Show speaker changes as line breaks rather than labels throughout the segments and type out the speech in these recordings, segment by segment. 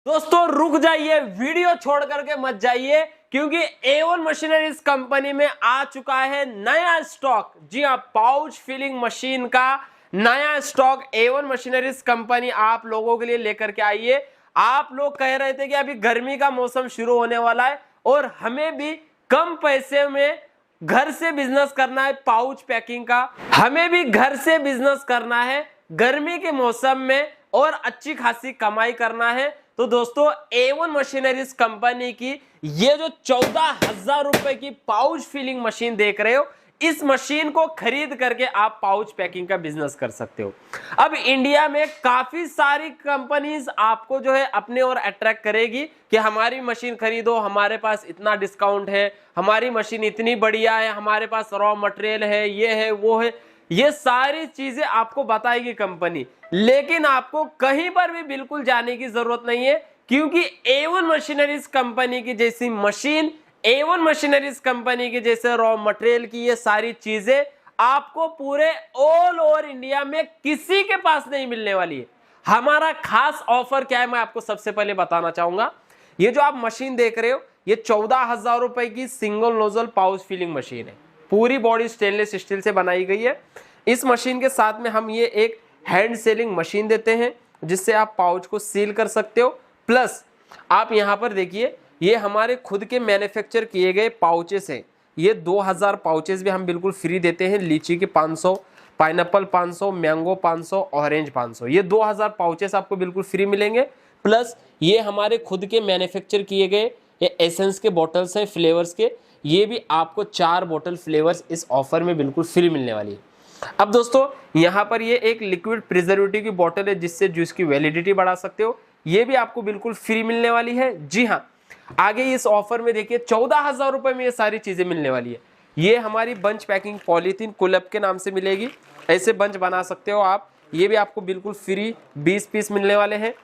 दोस्तों रुक जाइए, वीडियो छोड़ करके मत जाइए, क्योंकि A1 मशीनरीज कंपनी में आ चुका है नया स्टॉक। जी हाँ, पाउच फिलिंग मशीन का नया स्टॉक A1 मशीनरीज कंपनी आप लोगों के लिए लेकर के आई है। आप लोग कह रहे थे कि अभी गर्मी का मौसम शुरू होने वाला है और हमें भी कम पैसे में घर से बिजनेस करना है, पाउच पैकिंग का हमें भी घर से बिजनेस करना है गर्मी के मौसम में और अच्छी खासी कमाई करना है। तो दोस्तों A1 मशीनरीज कंपनी की ये जो 14,000 रुपए की पाउच फिलिंग मशीन देख रहे हो, इस मशीन को खरीद करके आप पाउच पैकिंग का बिजनेस कर सकते हो। अब इंडिया में काफी सारी कंपनीज आपको जो है अपने ओर अट्रैक्ट करेगी कि हमारी मशीन खरीदो, हमारे पास इतना डिस्काउंट है, हमारी मशीन इतनी बढ़िया है, हमारे पास रॉ मटेरियल है, ये है वो है, ये सारी चीजें आपको बताएगी कंपनी। लेकिन आपको कहीं पर भी बिल्कुल जाने की जरूरत नहीं है, क्योंकि A1 मशीनरीज कंपनी की जैसी मशीन, A1 मशीनरीज कंपनी के जैसे रॉ मटेरियल की ये सारी चीजें आपको पूरे ऑल ओवर इंडिया में किसी के पास नहीं मिलने वाली है। हमारा खास ऑफर क्या है, मैं आपको सबसे पहले बताना चाहूंगा। ये जो आप मशीन देख रहे हो, ये 14,000 रुपए की single nozzle pouch filling machine है। पूरी बॉडी स्टेनलेस स्टील से बनाई गई है। इस मशीन के साथ में हम ये एक हैंड सेलिंग मशीन देते हैं, जिससे आप पाउच को सील कर सकते हो। प्लस आप यहां पर देखिए, ये हमारे खुद के मैन्युफैक्चर किए गए पाउचेस हैं। ये 2000 पाउचेस भी हम बिल्कुल फ्री देते हैं। लीची के 500, पाइनएप्पल 500, मैंगो 500, ऑरेंज 500, ये 2000 पाउचेस आपको बिल्कुल फ्री मिलेंगे। प्लस ये हमारे खुद के मैन्युफैक्चर किए गए ये एसेंस के बॉटल्स हैं फ्लेवर्स के, ये भी आपको 4 बोतल फ्लेवर्स इस ऑफर में बिल्कुल फ्री मिलने वाली है। अब दोस्तों यहाँ पर ये एक लिक्विड प्रिजर्वेटिव की बोतल है, जिससे जूस की वैलिडिटी बढ़ा सकते हो, ये भी आपको बिल्कुल फ्री मिलने वाली है। जी हाँ, आगे इस ऑफर में देखिए 14,000 रुपए में ये सारी चीजें मिलने वाली है। ये हमारी बंच पैकिंग पॉलीथीन कुलअप के नाम से मिलेगी, ऐसे बंच बना सकते हो आप, ये भी आपको बिल्कुल फ्री 20 पीस मिलने वाले हैं।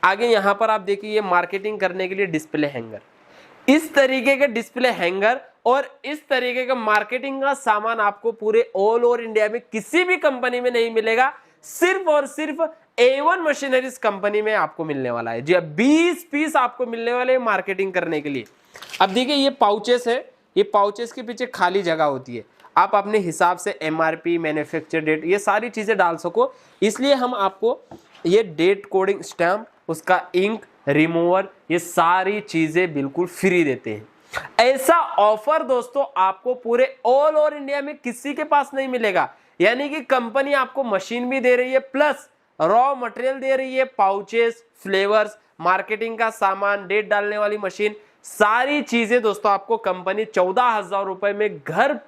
आगे यहाँ पर आप देखिए, ये मार्केटिंग करने के लिए डिस्प्ले हैंगर, इस तरीके के डिस्प्ले हैंगर और इस तरीके का मार्केटिंग का सामान आपको पूरे ऑल ओवर इंडिया में किसी भी कंपनी में नहीं मिलेगा, सिर्फ और सिर्फ A1 मशीनरीज कंपनी में आपको मिलने वाला है। जी 20 पीस आपको मिलने वाले हैं मार्केटिंग करने के लिए। अब देखिए, ये पाउचेस है, ये पाउचेस के पीछे खाली जगह होती है, आप अपने हिसाब से MRP, मैन्युफैक्चर डेट, ये सारी चीजें डाल सको, इसलिए हम आपको ये डेट कोडिंग स्टैम्प, उसका इंक, रिमूवर, ये सारी चीजें बिल्कुल फ्री देते हैं। ऐसा ऑफर दोस्तों आपको पूरे ऑल ओवर इंडिया में किसी के पास नहीं मिलेगा। यानी कि कंपनी आपको मशीन भी दे रही है, प्लस रॉ मटेरियल दे रही है, पाउचेस, फ्लेवर्स, मार्केटिंग का सामान, डेट डालने वाली मशीन, सारी चीजें दोस्तों आपको कंपनी 14,000 रुपए में घर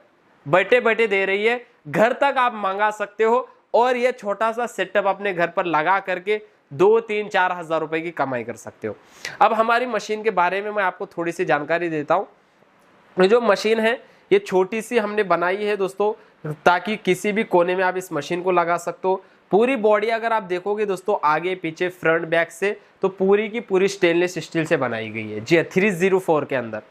बैठे बैठे दे रही है। घर तक आप मंगा सकते हो और ये छोटा सा सेटअप अपने घर पर लगा करके 2-3-4 हजार रुपए की कमाई कर सकते हो। अब हमारी मशीन के बारे में मैं आपको थोड़ी सी जानकारी देता हूँ। ये जो मशीन है, ये छोटी सी हमने बनाई है दोस्तों, ताकि किसी भी कोने में आप इस मशीन को लगा सकते हो। पूरी बॉडी अगर आप देखोगे दोस्तों, आगे पीछे फ्रंट बैक से, तो पूरी की पूरी स्टेनलेस स्टील से बनाई गई है। जी 304 के अंदर।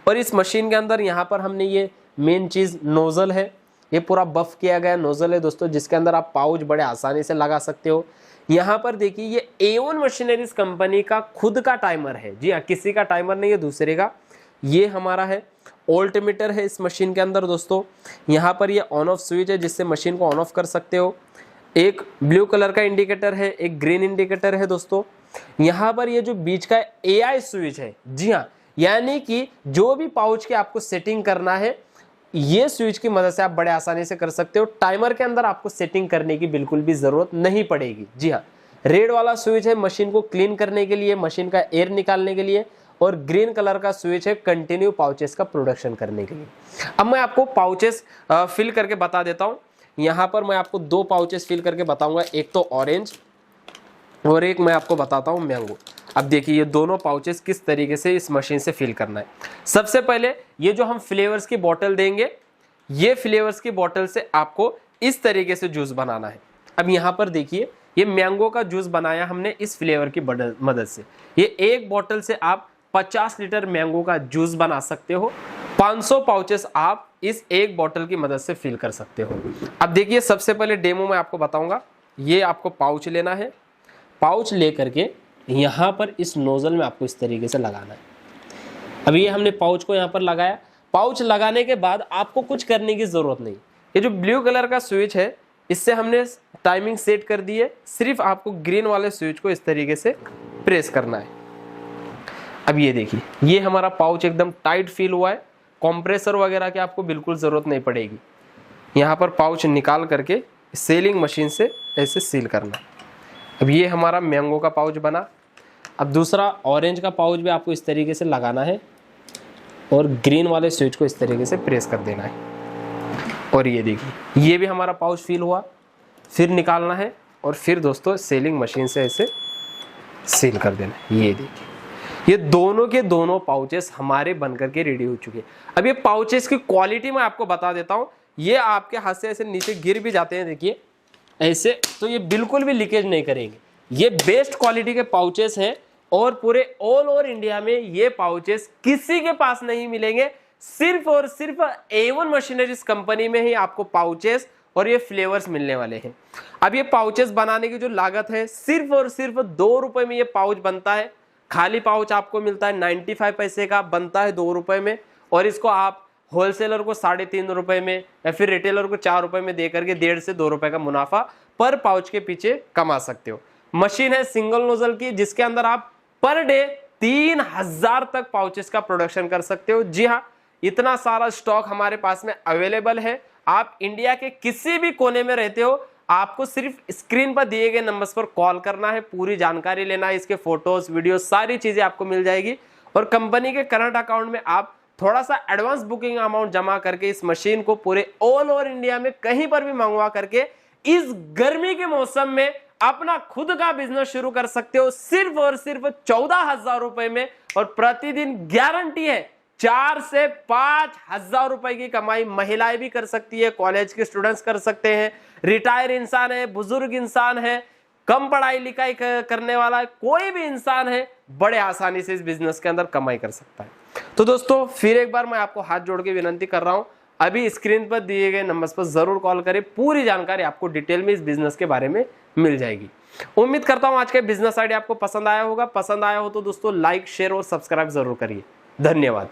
और इस मशीन के अंदर यहाँ पर हमने ये मेन चीज नोजल है, ये पूरा बफ किया गया नोजल है दोस्तों, जिसके अंदर आप पाउच बड़े आसानी से लगा सकते हो। यहाँ पर देखिए, ये A1 मशीनरीज कंपनी का खुद का टाइमर है। जी हाँ, किसी का टाइमर नहीं है, दूसरे का। ये हमारा है ऑल्टमीटर है इस मशीन के अंदर दोस्तों। यहाँ पर ये ऑन ऑफ स्विच है, जिससे मशीन को ऑन ऑफ कर सकते हो। एक ब्लू कलर का इंडिकेटर है, एक ग्रीन इंडिकेटर है दोस्तों। यहाँ पर ये जो बीच का AI स्विच है, जी हाँ, यानी कि जो भी पाउच की आपको सेटिंग करना है, ये स्विच की मदद से आप बड़े आसानी से कर सकते हो। टाइमर के अंदर आपको सेटिंग करने की बिल्कुल भी जरूरत नहीं पड़ेगी। जी हाँ, रेड वाला स्विच है मशीन को क्लीन करने के लिए, मशीन का एयर निकालने के लिए, और ग्रीन कलर का स्विच है कंटिन्यू पाउचेस का प्रोडक्शन करने के लिए। अब मैं आपको पाउचेस फिल करके बता देता हूँ। यहाँ पर मैं आपको 2 पाउचेस फिल करके बताऊंगा, एक तो ऑरेंज और एक मैं आपको बताता हूँ मैंगो। अब देखिए, ये दोनों पाउचेस किस तरीके से इस मशीन से फिल करना है। सबसे पहले ये जो हम फ्लेवर्स की बोतल देंगे, ये फ्लेवर्स की बोतल से आपको इस तरीके से जूस बनाना है। अब यहाँ पर देखिए, ये मैंगो का जूस बनाया हमने इस फ्लेवर की मदद से। ये एक बोतल से आप 50 लीटर मैंगो का जूस बना सकते हो। 500 पाउचेस आप इस एक बोतल की मदद से फिल कर सकते हो। अब देखिए, सबसे पहले डेमो में आपको बताऊंगा। ये आपको पाउच लेना है, पाउच लेकर के यहाँ पर इस नोजल में आपको इस तरीके से लगाना है। अब ये हमने पाउच को यहाँ पर लगाया। पाउच लगाने के बाद आपको कुछ करने की ज़रूरत नहीं। ये जो ब्लू कलर का स्विच है इससे हमने टाइमिंग सेट कर दी है। सिर्फ आपको ग्रीन वाले स्विच को इस तरीके से प्रेस करना है। अब ये देखिए, ये हमारा पाउच एकदम टाइट फील हुआ है। कंप्रेसर वगैरह की आपको बिल्कुल ज़रूरत नहीं पड़ेगी। यहाँ पर पाउच निकाल करके सीलिंग मशीन से ऐसे सील करना। अब ये हमारा मैंगो का पाउच बना। अब दूसरा ऑरेंज का पाउच भी आपको इस तरीके से लगाना है और ग्रीन वाले स्विच को इस तरीके से प्रेस कर देना है। और ये देखिए, ये भी हमारा पाउच फील हुआ। फिर निकालना है और फिर दोस्तों सीलिंग मशीन से ऐसे सील कर देना है। ये देखिए, ये दोनों के दोनों पाउचेस हमारे बनकर के रेडी हो चुके हैं। अब ये पाउचेस की क्वालिटी मैं आपको बता देता हूँ। ये आपके हाथ से ऐसे नीचे गिर भी जाते हैं, देखिए ऐसे, तो ये बिल्कुल भी लीकेज नहीं करेंगे। ये बेस्ट क्वालिटी के पाउचेस हैं और पूरे ऑल ओवर इंडिया में ये पाउचेस किसी के पास नहीं मिलेंगे। सिर्फ और सिर्फ A1 मशीनरीज कंपनी में ही आपको पाउचेस और ये फ्लेवर्स मिलने वाले हैं। अब ये पाउचेस बनाने की जो लागत है सिर्फ और सिर्फ 2 रुपए में ये पाउच बनता है। खाली पाउच आपको मिलता है 95 पैसे का, बनता है 2 रुपए में। और इसको आप होलसेलर को 3.5 रुपए में या फिर रिटेलर को 4 रुपए में दे करके 1.5 से 2 रुपए का मुनाफा पर पाउच के पीछे कमा सकते हो। मशीन है सिंगल नोजल की, जिसके अंदर आप पर डे 3000 तक पाउचेस का प्रोडक्शन कर सकते हो। जी हाँ, इतना सारा स्टॉक हमारे पास में अवेलेबल है। आप इंडिया के किसी भी कोने में रहते हो, आपको सिर्फ स्क्रीन पर दिए गए नंबर्स पर कॉल करना है, पूरी जानकारी लेना है, इसके फोटोज वीडियो सारी चीजें आपको मिल जाएगी। और कंपनी के करंट अकाउंट में आप थोड़ा सा एडवांस बुकिंग अमाउंट जमा करके इस मशीन को पूरे ऑल ओवर इंडिया में कहीं पर भी मंगवा करके इस गर्मी के मौसम में अपना खुद का बिजनेस शुरू कर सकते हो, सिर्फ और सिर्फ 14,000 रुपए में। और प्रतिदिन गारंटी है 4 से 5,000 रुपए की कमाई महिलाएं भी कर सकती है, कॉलेज के स्टूडेंट्स कर सकते हैं, रिटायर इंसान है, बुजुर्ग इंसान है, कम पढ़ाई लिखाई करने वाला कोई भी इंसान है, बड़े आसानी से इस बिजनेस के अंदर कमाई कर सकता है। तो दोस्तों फिर एक बार मैं आपको हाथ जोड़ के विनंती कर रहा हूं, अभी स्क्रीन पर दिए गए नंबर्स पर जरूर कॉल करें। पूरी जानकारी आपको डिटेल में इस बिजनेस के बारे में मिल जाएगी। उम्मीद करता हूं आज का बिजनेस आइडिया आपको पसंद आया होगा। पसंद आया हो तो दोस्तों लाइक, शेयर और सब्सक्राइब जरूर करिए। धन्यवाद।